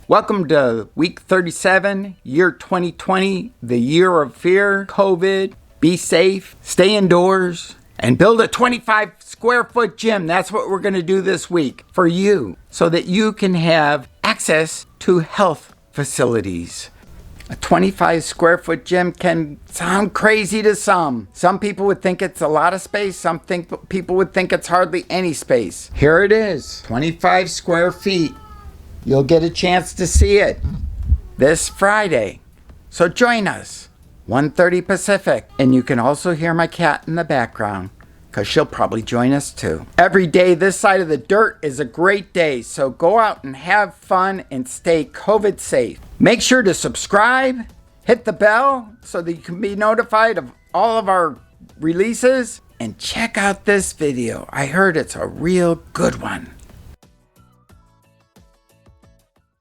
Welcome to week 37, year 2020, the year of fear, COVID. Be safe, stay indoors, and build a 25 square foot gym. That's what we're going to do this week for you, so that you can have access to health facilities. A 25 square foot gym can sound crazy to some. Some people would think it's a lot of space. Some people would think it's hardly any space. Here it is, 25 square feet. You'll get a chance to see it this Friday. So join us, 1:30 Pacific. And you can also hear my cat in the background, because she'll probably join us too. Every day this side of the dirt is a great day, so go out and have fun and stay COVID safe. Make sure to subscribe, hit the bell so that you can be notified of all of our releases, and check out this video. I heard it's a real good one.